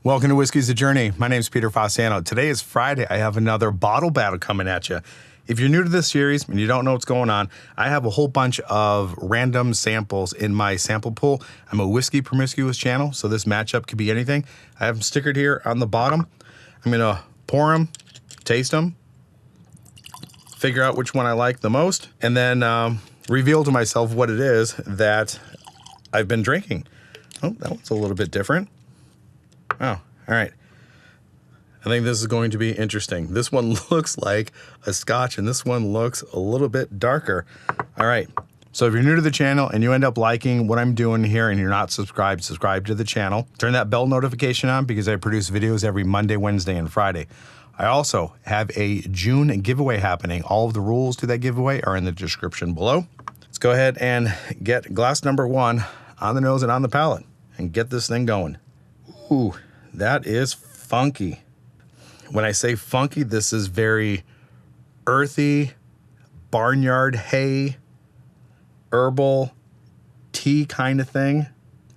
Welcome to Whiskey's a Journey. My name is Peter Fossano. Today is Friday. I have another bottle battle coming at you. If you're new to this series and you don't know what's going on, I have a whole bunch of random samples in my sample pool. I'm a whiskey promiscuous channel, so this matchup could be anything. I have them stickered here on the bottom. I'm gonna pour them, taste them, figure out which one I like the most, and then reveal to myself what it is that I've been drinking. Oh, that one's a little bit different. Oh, all right. I think this is going to be interesting. This one looks like a Scotch, and this one looks a little bit darker. All right. So if you're new to the channel and you end up liking what I'm doing here and you're not subscribed, subscribe to the channel. Turn that bell notification on because I produce videos every Monday, Wednesday, and Friday. I also have a June giveaway happening. All of the rules to that giveaway are in the description below. Let's go ahead and get glass number one on the nose and on the palate and get this thing going. Ooh, that is funky. When I say funky, this is very earthy, barnyard hay, herbal, tea kind of thing.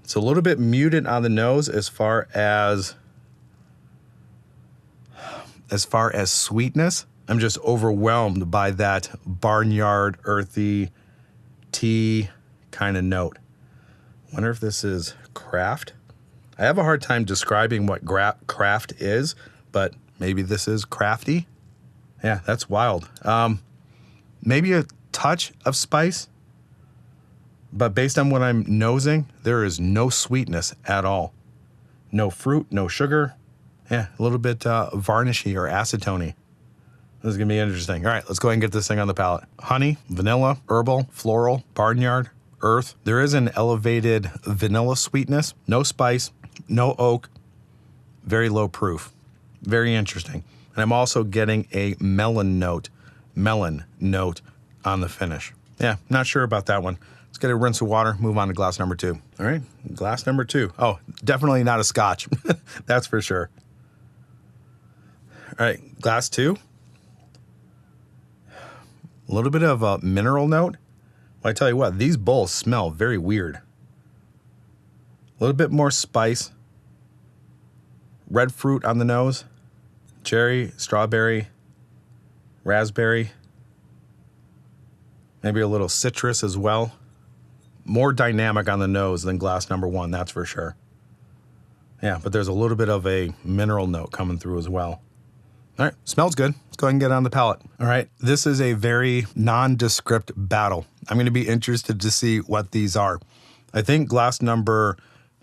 It's a little bit muted on the nose as far as sweetness. I'm just overwhelmed by that barnyard, earthy, tea kind of note. Wonder if this is craft. I have a hard time describing what craft is, but maybe this is crafty. Yeah, that's wild. Maybe a touch of spice, but based on what I'm nosing, there is no sweetness at all. No fruit, no sugar. Yeah, a little bit varnishy or acetone. This is gonna be interesting. All right, let's go ahead and get this thing on the palate. Honey, vanilla, herbal, floral, barnyard, earth. There is an elevated vanilla sweetness, no spice, no oak, very low proof. Very interesting. And I'm also getting a melon note on the finish. Yeah, not sure about that one. Let's get a rinse of water, move on to glass number two. All right, glass number two. Oh, definitely not a Scotch. That's for sure. All right, glass two. A little bit of a mineral note. Well, I tell you what, these bowls smell very weird. A little bit more spice. Red fruit on the nose. Cherry, strawberry, raspberry. Maybe a little citrus as well. More dynamic on the nose than glass number one, that's for sure. Yeah, but there's a little bit of a mineral note coming through as well. All right, smells good. Let's go ahead and get it on the palate. All right, this is a very nondescript battle. I'm gonna be interested to see what these are. I think glass number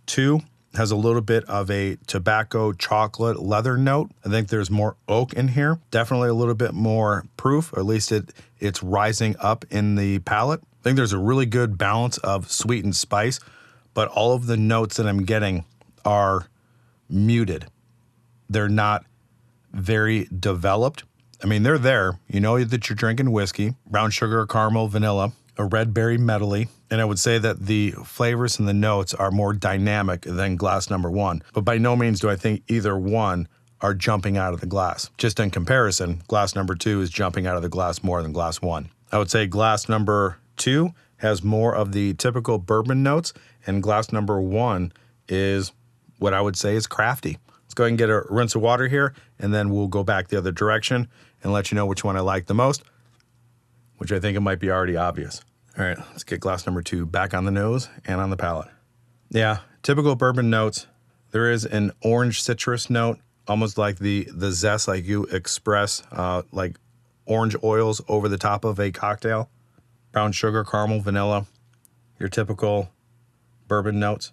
two has a little bit of a tobacco, chocolate, leather note. I think there's more oak in here. Definitely a little bit more proof, or at least it's rising up in the palate. I think there's a really good balance of sweet and spice, but all of the notes that I'm getting are muted. They're not very developed. I mean, they're there. You know that you're drinking whiskey, brown sugar, caramel, vanilla, a red berry medley. And I would say that the flavors and the notes are more dynamic than glass number one. But by no means do I think either one are jumping out of the glass. Just in comparison, glass number two is jumping out of the glass more than glass one. I would say glass number two has more of the typical bourbon notes, and glass number one is what I would say is crafty. Let's go ahead and get a rinse of water here, and then we'll go back the other direction and let you know which one I like the most, which I think it might be already obvious. All right, let's get glass number two back on the nose and on the palate. Yeah, typical bourbon notes. There is an orange citrus note, almost like the zest like you express like orange oils over the top of a cocktail. Brown sugar, caramel, vanilla, your typical bourbon notes.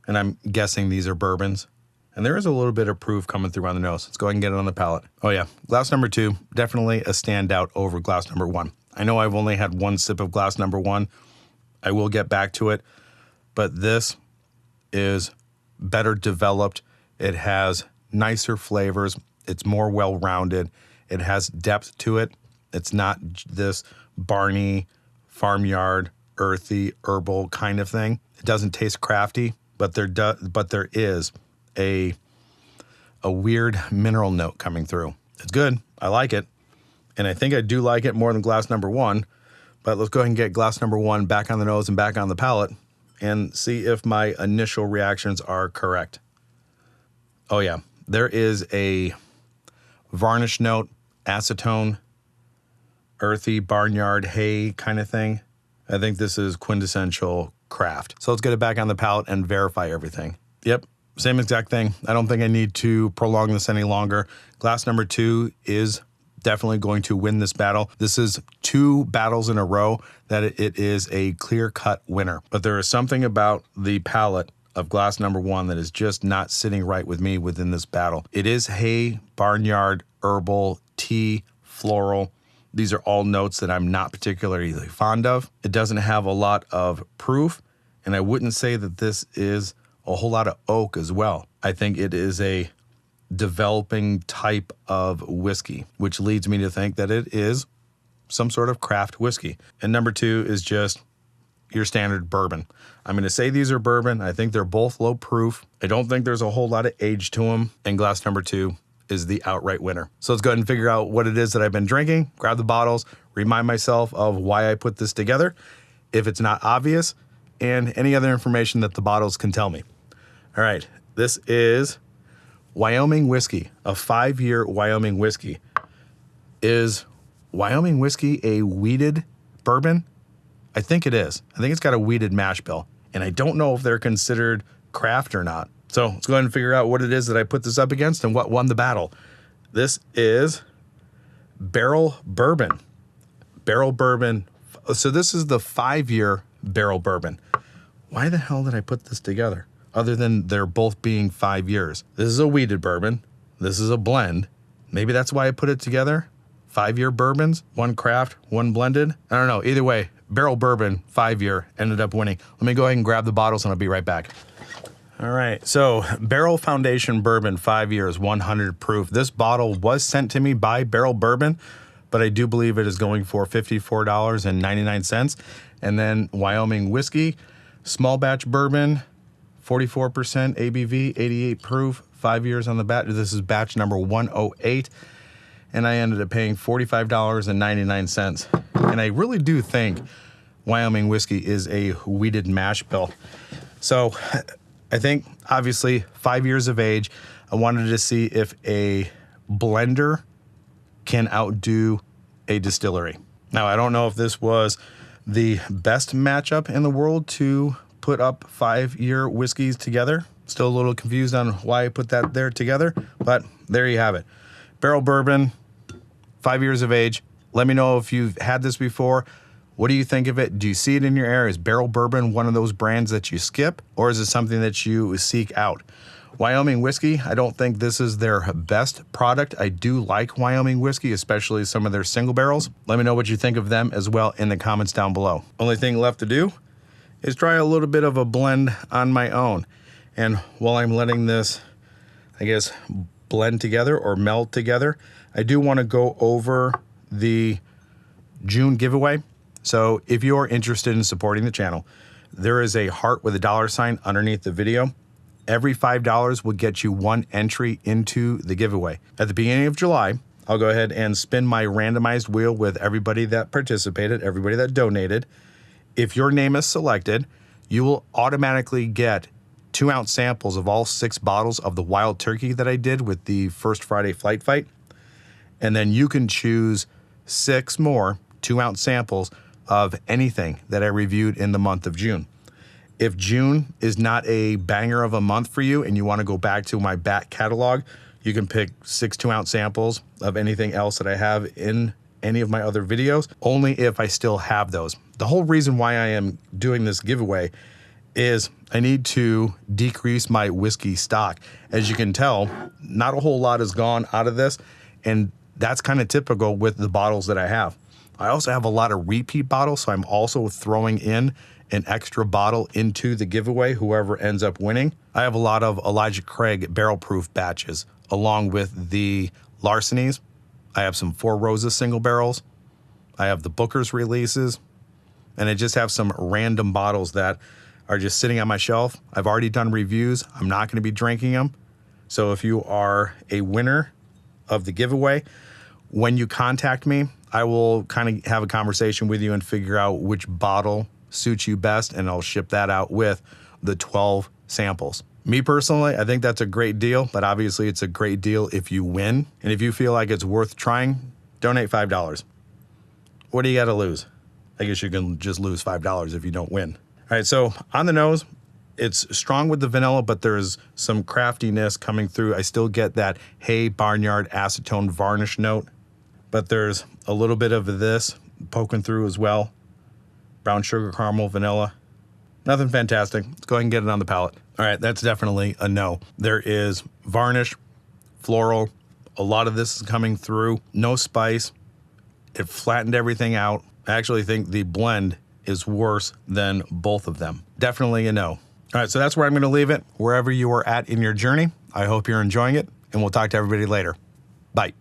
And I'm guessing these are bourbons. And there is a little bit of proof coming through on the nose. Let's go ahead and get it on the palate. Oh yeah, glass number two, definitely a standout over glass number one. I know I've only had one sip of glass number one. I will get back to it, but this is better developed. It has nicer flavors. It's more well-rounded. It has depth to it. It's not this barny, farmyard, earthy, herbal kind of thing. It doesn't taste crafty, but there is a weird mineral note coming through. It's good. I like it. And I think I do like it more than glass number one, but let's go ahead and get glass number one back on the nose and back on the palate and see if my initial reactions are correct. Oh yeah, there is a varnish note, acetone, earthy, barnyard, hay kind of thing. I think this is quintessential craft. So let's get it back on the palate and verify everything. Yep, same exact thing. I don't think I need to prolong this any longer. Glass number 2 is definitely going to win this battle. This is 2 battles in a row that it is a clear-cut winner. But there is something about the palate of glass number 1 that is just not sitting right with me within this battle. It is hay, barnyard, herbal, tea, floral. These are all notes that I'm not particularly fond of. It doesn't have a lot of proof, and I wouldn't say that this is a whole lot of oak as well. I think it is a developing type of whiskey, which leads me to think that it is some sort of craft whiskey. And number 2 is just your standard bourbon. I'm going to say these are bourbon. I think they're both low proof. I don't think there's a whole lot of age to them. And glass number 2 is the outright winner. So let's go ahead and figure out what it is that I've been drinking, grab the bottles, remind myself of why I put this together, if it's not obvious, and any other information that the bottles can tell me. All right, this is Wyoming Whiskey, a 5-year Wyoming Whiskey. Is Wyoming Whiskey a wheated bourbon? I think it is. I think it's got a wheated mash bill, and I don't know if they're considered craft or not. So let's go ahead and figure out what it is that I put this up against and what won the battle. This is Barrell Bourbon. Barrell Bourbon. So this is the 5-year Barrell Bourbon. Why the hell did I put this together? Other than they're both being 5 years. This is a wheated bourbon. This is a blend. Maybe that's why I put it together. 5-year bourbons, 1 craft, 1 blended. I don't know. Either way, Barrell Bourbon, 5-year, ended up winning. Let me go ahead and grab the bottles and I'll be right back. All right, so Barrell Foundation Bourbon, 5 years, 100 proof. This bottle was sent to me by Barrell Bourbon, but I do believe it is going for $54.99. And then Wyoming Whiskey, small batch bourbon, 44% ABV, 88 proof, 5 years on the batch. This is batch number 108. And I ended up paying $45.99. And I really do think Wyoming Whiskey is a wheated mash bill. So I think, obviously, 5 years of age, I wanted to see if a blender can outdo a distillery. Now, I don't know if this was the best matchup in the world to put up 5-year whiskeys together. Still a little confused on why I put that there together, but there you have it. Barrell Bourbon, 5 years of age. Let me know if you've had this before. What do you think of it? Do you see it in your area? Is Barrell Bourbon one of those brands that you skip, or is it something that you seek out? Wyoming Whiskey, I don't think this is their best product. I do like Wyoming Whiskey, especially some of their single barrels. Let me know what you think of them as well in the comments down below. Only thing left to do is try a little bit of a blend on my own. And while I'm letting this, I guess, blend together or meld together, I do want to go over the June giveaway. So if you're interested in supporting the channel, there is a heart with a $sign underneath the video. Every $5 will get you 1 entry into the giveaway. At the beginning of July, I'll go ahead and spin my randomized wheel with everybody that participated, everybody that donated. If your name is selected, you will automatically get 2-ounce samples of all 6 bottles of the Wild Turkey that I did with the First Friday Flight Fight. And then you can choose 6 more 2-ounce samples of anything that I reviewed in the month of June. If June is not a banger of a month for you and you want to go back to my back catalog, you can pick 6 2-ounce samples of anything else that I have in any of my other videos, only if I still have those. The whole reason why I am doing this giveaway is I need to decrease my whiskey stock. As you can tell, not a whole lot has gone out of this, and that's kind of typical with the bottles that I have. I also have a lot of repeat bottles, so I'm also throwing in an extra bottle into the giveaway, whoever ends up winning. I have a lot of Elijah Craig barrel proof batches, along with the Larcenies. I have some Four Roses single barrels. I have the Booker's releases, and I just have some random bottles that are just sitting on my shelf. I've already done reviews. I'm not going to be drinking them. So if you are a winner of the giveaway, when you contact me, I will kind of have a conversation with you and figure out which bottle suits you best, and I'll ship that out with the 12 samples. Me personally, I think that's a great deal, but obviously it's a great deal if you win. And if you feel like it's worth trying, donate $5. What do you got to lose? I guess you can just lose $5 if you don't win. All right, so on the nose, it's strong with the vanilla, but there's some craftiness coming through. I still get that hay barnyard acetone varnish note, but there's a little bit of this poking through as well. Brown sugar, caramel, vanilla. Nothing fantastic. Let's go ahead and get it on the palate. All right, that's definitely a no. There is varnish, floral. A lot of this is coming through. No spice. It flattened everything out. I actually think the blend is worse than both of them. Definitely a no. All right, so that's where I'm going to leave it. Wherever you are at in your journey, I hope you're enjoying it, and we'll talk to everybody later. Bye.